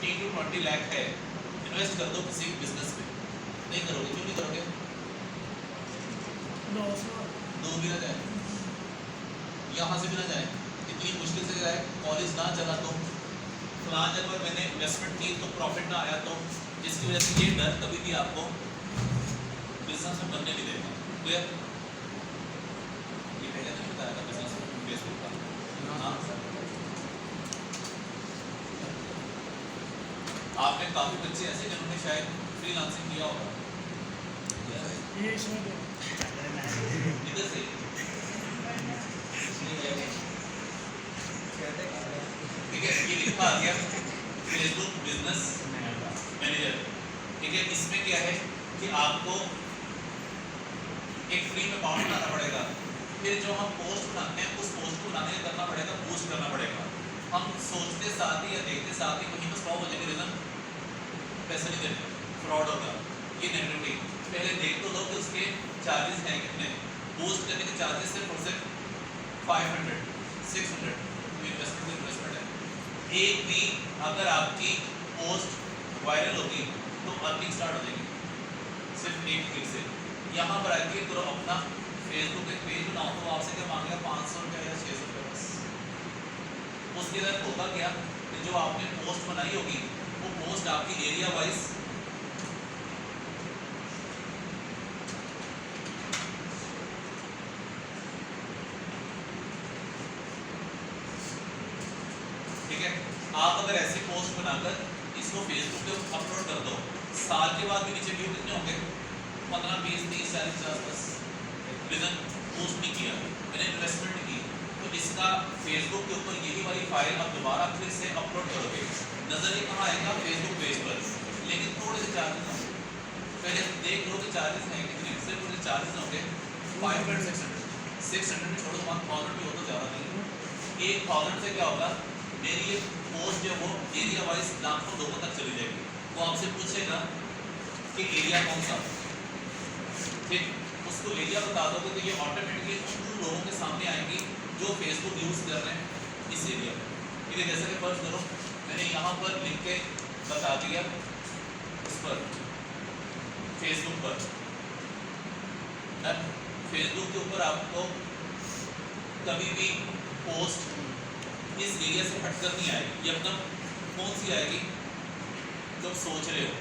15 to 20 lakh है, invest कर दो किसी बिजनेस में, नहीं करोगे? क्यों नहीं करोगे? दूर भी ना जाए, यहाँ से भी ना जाए, इतनी मुश्किल से जाए, कॉलेज ना चला तो, फलां जगह पर मैंने इन्वेस्टमेंट की तो प्रॉफिट ना आया तो, जिसकी वजह से ये डर कभी भी आपको बिजनेस में बनने नहीं देगा। क्लियर? ये पहले नहीं बताया था बिजनेस फेसबुक का। हाँ, आपने काफी बच्चे ऐसे जिन्होंने शायद फ्रीलांसिंग किया होगा, ये इसमें इधर से ठीक है, ये लिखा आ गया फेसबुक बिजनेस मैनेजर। ठीक है, इसमें क्या है कि आपको एक फ्री में अकाउंट बनाना पड़ेगा, फिर जो हम पोस्ट बनाते हैं उस पोस्ट को बनाने का करना पड़ेगा, बूस्ट करना पड़ेगा। हम सोचते साथ ही या देखते साथ ही वहीं पर 100 हो जाएंगे, रीजन पैसे नहीं देते, फ्रॉड होगा, ये नेगेटिविटी। पहले देख तो लो कि उसके चार्जेस हैं कितने, बूस्ट करने के चार्जेस सिर्फ और सिर्फ 500 600 इन्वेस्टमेंट है। एक भी अगर आपकी पोस्ट वायरल होगी तो अर्निंग स्टार्ट हो जाएगी सिर्फ एक क्लिक से। यहाँ पर आके करो अपना फेसबुक एक पेज बनाओ तो आपसे क्या मांगेगा, 500 रुपये या 600 रुपये बस। उसके अंदर होगा क्या कि जो आपने पोस्ट बनाई होगी वो पोस्ट आपकी एरिया वाइज ठीक है। आप अगर ऐसी पोस्ट बनाकर इसको फेसबुक पे अपलोड कर दो, साल के बाद भी नीचे व्यू कितने होंगे, 15 20 30 40 50 बस। रीजन पोस्ट नहीं किया, मैंने इन्वेस्टमेंट नहीं की, तो इसका फेसबुक के ऊपर यही वाली फाइल आप दोबारा फिर से अपलोड करोगे, नजर ही कहाँ आएगा, फेसबुक पेज पर। लेकिन थोड़े से चार्जेस होंगे, पहले देख लो कि चार्जेस हैं कितने, सिर्फ थोड़े चार्जेस होंगे 500 600 में छोड़ो, 1000 भी हो तो ज़्यादा नहीं। 1000 से क्या होगा, मेरी ये पोस्ट जो वो एरिया वाइज लाखों लोगों तक चली जाएगी। वो आपसे पूछेगा कि एरिया कौन सा, ठीक, उसको एरिया बता दोगे तो ये ऑटोमेटिकली उन लोगों के सामने आएंगी जो फेसबुक यूज़ कर रहे हैं इस एरिया में। ठीक है, जैसे कि फर्ज करो मैंने यहाँ पर लिख के बता दिया उस पर फेसबुक पर, फेसबुक के ऊपर आपको कभी भी पोस्ट इस एरिया से हटकर नहीं आएगी, ये एकदम कौन सी आएगी, जो आप सोच रहे हो,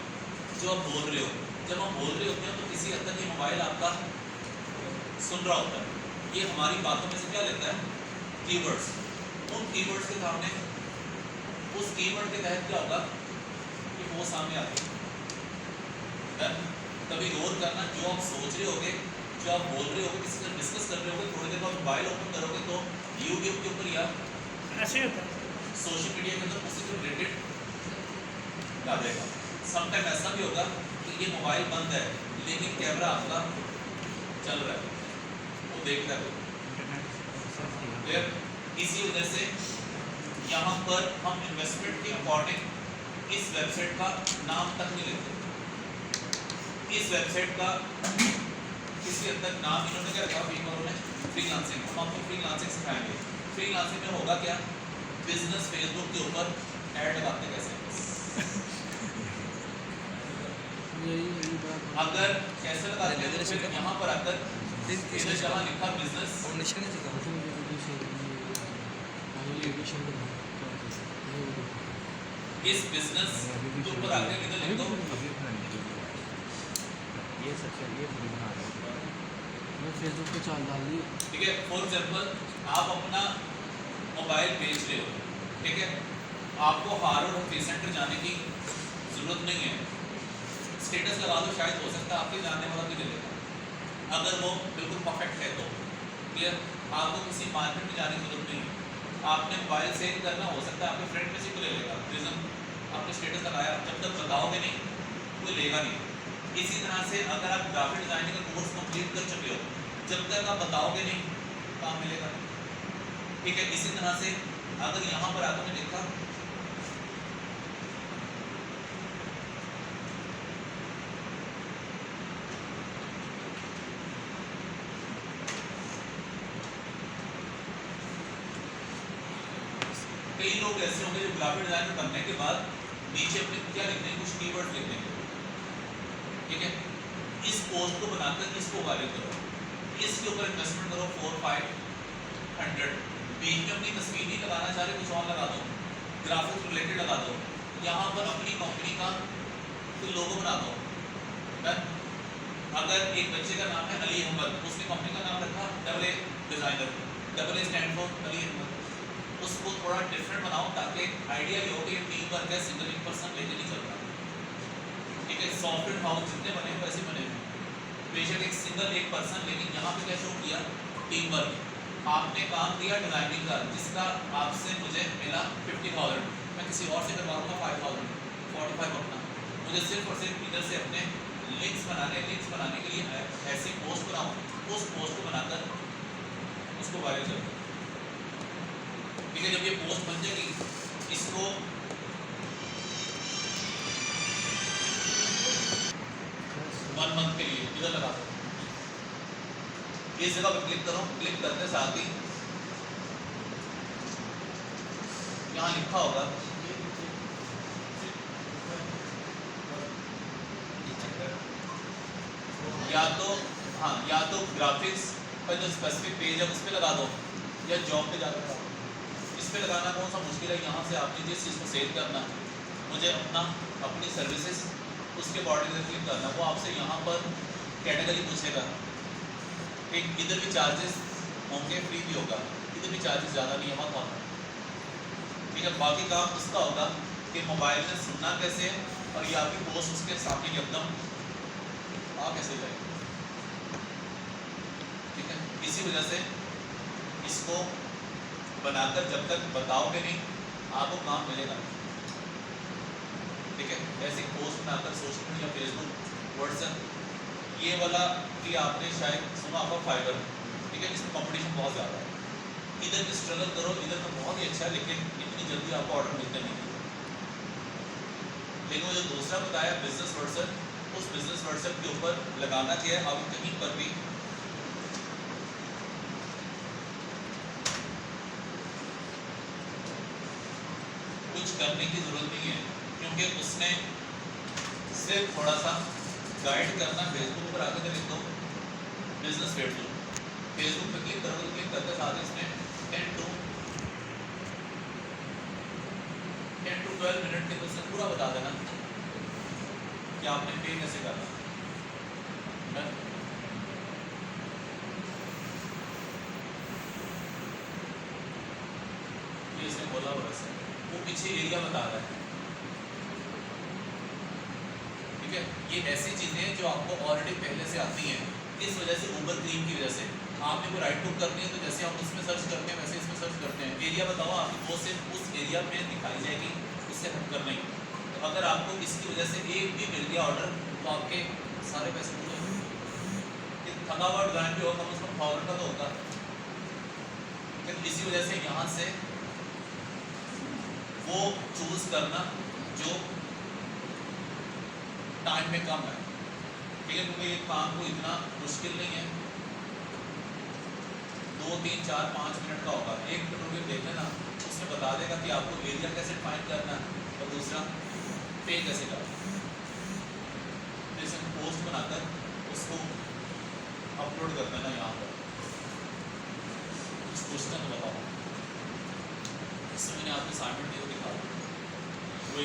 जो आप बोल रहे हो। जब हम बोल रहे होते हैं तो किसी हद तक ये मोबाइल आपका सुन रहा होता है, ये हमारी बातों में से क्या लेता है, कीवर्ड्स। उन कीवर्ड्स के सामने उस कीवर्ड के तहत क्या होगा कि वो सामने आते हैं। कभी गौर करना, जो आप सोच रहे होगे, जो आप बोल रहे होगे, किसी से डिस्कस कर रहे होगे, थोड़ी देर बाद मोबाइल ओपन करोगे तो यूट्यूब के ऊपर या ऐसे होता है, सोशल मीडिया के अंदर उसी से रिलेटेड आ जाएगा। समटाइम ऐसा भी होगा कि ये मोबाइल बंद है लेकिन कैमरा आपका चल रहा है, वो देख रहा है। इसी वजह से यहाँ पर हम इन्वेस्टमेंट के अकॉर्डिंग इस वेबसाइट का नाम तक नहीं लेते। इस वेबसाइट का किसी हद तक नाम इन्होंने क्या रखा, उन्होंने फ्रीलांसिंग। हम आपको फ्रीलांसिंग सिखाएंगे। फ्रीलांसिंग में होगा क्या, बिजनेस फेसबुक के ऊपर ऐड लगाते कैसे, अगर कैसे लगाते हैं तो फिर यहाँ पर आकर इधर जहाँ लिखा बिजनेस, इस बिजनेस के ऊपर आकर इधर लिख दो, ये सबसे ये फेसबुक पे चाल डाल दी। ठीक है। फॉर एग्जाम्पल आप अपना मोबाइल बेच रहे हो, ठीक है, आपको हर रोज पे सेंटर जाने की जरूरत नहीं है, स्टेटस लगा दो, शायद हो सकता है आपके जानने वाला भी ले लेगा, अगर वो बिल्कुल परफेक्ट है तो। क्लियर, आपको किसी मार्केट में जाने की जरूरत नहीं है, आपने मोबाइल सेल करना, हो सकता है आपके फ्रेंड में से कोई ले लेगा, रीजन आपने स्टेटस लगाया, जब तक बताओगे नहीं कोई लेगा नहीं। इसी तरह से अगर आप ग्राफिक डिजाइनिंग का कोर्स कंप्लीट कर चुके हो, जब तक आप बताओगे नहीं काम मिलेगा। ठीक है, इसी तरह से अगर यहाँ पर आपने लिखा कई लोग ऐसे होंगे जो ग्राफिक डिजाइनर बनने के बाद नीचे अपने क्या लिखने कुछ कीवर्ड लिखने के, ठीक है। इस पोस्ट को बनाकर इसको वायरल करो, इसके ऊपर इन्वेस्टमेंट करो 400-500। बीच में अपनी तस्वीर नहीं लगाना चाह रहे, कुछ और लगा दो, ग्राफिक्स रिलेटेड लगा दो, यहाँ पर अपनी कंपनी का कोई लोगो बना दो। डन। अगर एक बच्चे का नाम है अली अहमद, उसने कंपनी का नाम रखा AA designer, AA stand for Ali Ahmad, उसको थोड़ा डिफरेंट बनाओ ताकि आइडिया ये हो कि टीम वर्क है, सिंगल एक पर्सन लेके नहीं चल रहा, ठीक है। सॉफ्टवेयर हाउस जितने बने हैं वैसे बने हैं, बेशक एक सिंगल एक पर्सन, लेकिन यहाँ पे क्या शो किया, टीम वर्क। आपने काम किया डिजाइनिंग का, जिसका आपसे मुझे मिला 50,000, मैं किसी और से करवाऊंगा 5,000, 45 अपना। मुझे सिर्फ और सिर्फ इधर से अपने लिंक्स बनाने के लिए ऐसी पोस्ट बनाऊँ, उस पोस्ट को बनाकर उसको वायरल कर दूँ, ठीक है। जब ये पोस्ट बन जाएगी, इसको वन मंथ के लिए इधर लगा दो, इस जगह पर क्लिक करो, क्लिक करते साथ ही यहाँ लिखा होगा या तो ग्राफिक्स का जो स्पेसिफिक पेज है उस पर लगा दो, या जॉब पे जाकर लगाओ। इस पे लगाना कौन सा मुश्किल है, यहाँ से आपने जिस चीज़ को सेल करना, मुझे अपनी सर्विसेज उसके बॉडी से क्लिक करना, वो आपसे यहाँ पर कैटेगरी पूछेगा। एक इधर भी चार्जेस होंगे, फ्री भी होगा, इधर भी चार्जेस ज़्यादा नहीं है, मत होगा, ठीक है। बाकी काम उसका होगा कि मोबाइल में सुनना कैसे है, और ये आपकी पोस्ट उसके सामने एकदम आ कैसे जाए, ठीक है। इसी वजह से इसको बनाकर जब तक बताओगे नहीं, आपको काम मिलेगा, ठीक है। ऐसी पोस्ट बनाकर सोशल मीडिया, फेसबुक, व्हाट्सएप, ये वाला कि आपने शायद सुना होगा फाइबर, ठीक है, इसमें कंपटीशन बहुत ज़्यादा है। इधर भी स्ट्रगल करो, इधर तो बहुत ही अच्छा है, लेकिन इतनी जल्दी आपको ऑर्डर मिलते नहीं। लेकिन वो जो दूसरा बताया बिजनेस व्हाट्सएप, उस बिजनेस व्हाट्सएप के ऊपर लगाना चाहिए। अब कहीं पर भी कुछ करने की जरूरत नहीं है, क्योंकि उसने सिर्फ थोड़ा सा गाइड करना। फेसबुक पर आकर लिख दो बिजनेस फेसबुक पे क्लिक करोगे, क्लिक करते साथ इसमें 10 to 12 मिनट के अंदर पूरा बता देना कि आपने पे कैसे करना। ये इसने बोला बस, वो पीछे एरिया बता रहा है, ठीक है। ये ऐसी चीजें हैं जो आपको ऑलरेडी पहले से आती हैं। इस वजह से ऊबर क्रीम की वजह से आपने कोई राइट बुक करनी है, तो जैसे हम उसमें सर्च करते हैं वैसे इसमें सर्च करते हैं। एरिया बताओ, आपकी वो सिर्फ उस एरिया में दिखाई जाएगी, उससे हटकर नहीं। तो अगर आपको इसकी वजह से एक भी मिल गया ऑर्डर, तो आपके सारे पैसे पूरे हो गए। थका हुआ डिजाइन भी होगा, उसमें फॉरवर्ड का तो होगा, इसी वजह से यहाँ से वो चूज करना जो टाइम में कम है, ठीक है। क्योंकि ये काम को इतना मुश्किल नहीं है, 2, 3, 4, 5 मिनट का होगा। एक ट्यूटोरियल देख लेना, उसमें बता देगा कि आपको एरिया कैसे फाइंड करना है और दूसरा पे कैसे करना है। जैसे पोस्ट बनाकर उसको अपलोड कर देना। यहाँ पर कुछ क्वेश्चन बताओ, इससे मैंने आपको असाइनमेंट नहीं दिखा, वो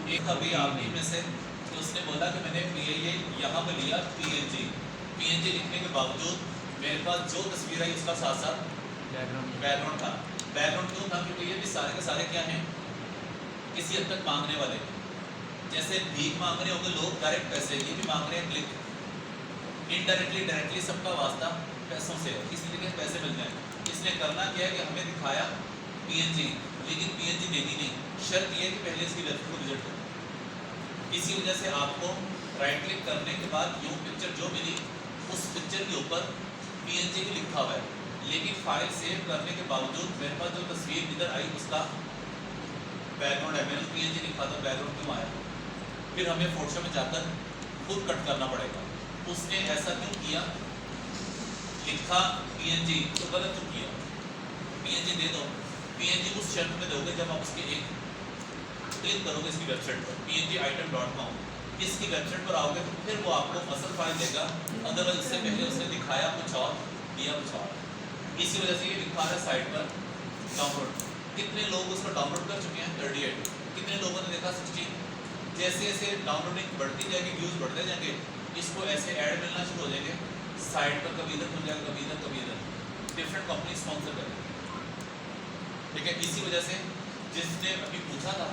एक अभी आपने में से तो उसने बोला कि मैंने ये यहाँ पर लिया PNG लिखने के बावजूद मेरे पास जो तस्वीर आई उसका साथ साथ बैकग्राउंड था। बैकग्राउंड क्यों था? क्योंकि ये भी सारे के सारे क्या हैं, किसी हद तक मांगने वाले। जैसे भीख मांग रहे होंगे लोग डायरेक्ट पैसे, ये भी मांग रहे हैं क्लिक। इनडायरेक्टली डायरेक्टली सबका वास्ता पैसों से, इसलिए पैसे मिल जाए। इसने करना क्या है कि हमें दिखाया PNG, लेकिन PNG देनी नहीं, शर्त यह है कि पहले इसकी वेबसाइट को विजिट करो। इसी वजह से आपको राइट क्लिक करने के बाद यूँ पिक्चर जो मिली उस पिक्चर के ऊपर PNG भी लिखा हुआ है, लेकिन फाइल सेव करने के बावजूद मेरे पास जो तस्वीर इधर आई उसका बैकग्राउंड है, मैंने PNG लिखा था, बैकग्राउंड क्यों आया? फिर हमें फोटोशॉप में जाकर खुद कट करना पड़ेगा। उसने ऐसा क्यों किया? लिखा PNG तो गलत क्यों किया? PNG दे दो, PNG उस शर्त में दोगे जब आप उसके एक क्लिक करोगे इसकी वेबसाइट पर pngitem.com, इसकी वेबसाइट पर आओगे तो फिर वो आपको असल फाइल देगा। अदरवाइज इससे पहले उसने दिखाया कुछ और, दिया कुछ और। इसी वजह से ये लिखा है साइट पर डाउनलोड। कितने लोग उसको डाउनलोड कर चुके हैं? 38। कितने लोगों ने देखा? 16। जैसे जैसे डाउनलोडिंग बढ़ती जाएगी, व्यूज बढ़ते जाएंगे, इसको ऐसे ऐड मिलना शुरू हो जाएंगे साइट पर, कभी इधर मिल जाएगा, कभी इधर, कभी इधर, डिफरेंट कंपनी स्पॉन्सर करेंगे। ठीक है, इसी वजह से जिसने अभी पूछा था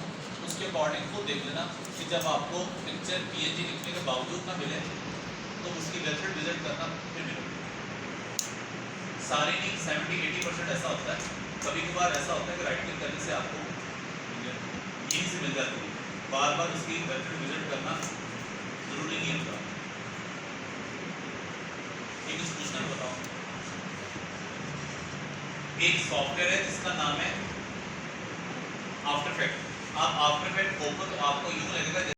उसके अकॉर्डिंग वो देख लेना कि जब आपको पिक्चर PNG लिखने के बावजूद ना मिले तो उसकी वेबसाइट विजिट करना फिर मिलेगी। सारे नहीं, 70-80% ऐसा होता है। कभी कभार ऐसा होता है कि राइट क्लिक करने से आपको यहीं से मिल जाती है, बार बार उसकी वेबसाइट विजिट करना जरूरी नहीं होता। ये कुछ पूछना है बताओ। एक सॉफ्टवेयर है जिसका नाम है आफ्टर इफेक्ट। आप आफ्टर इफेक्ट ओपन तो आपको यूं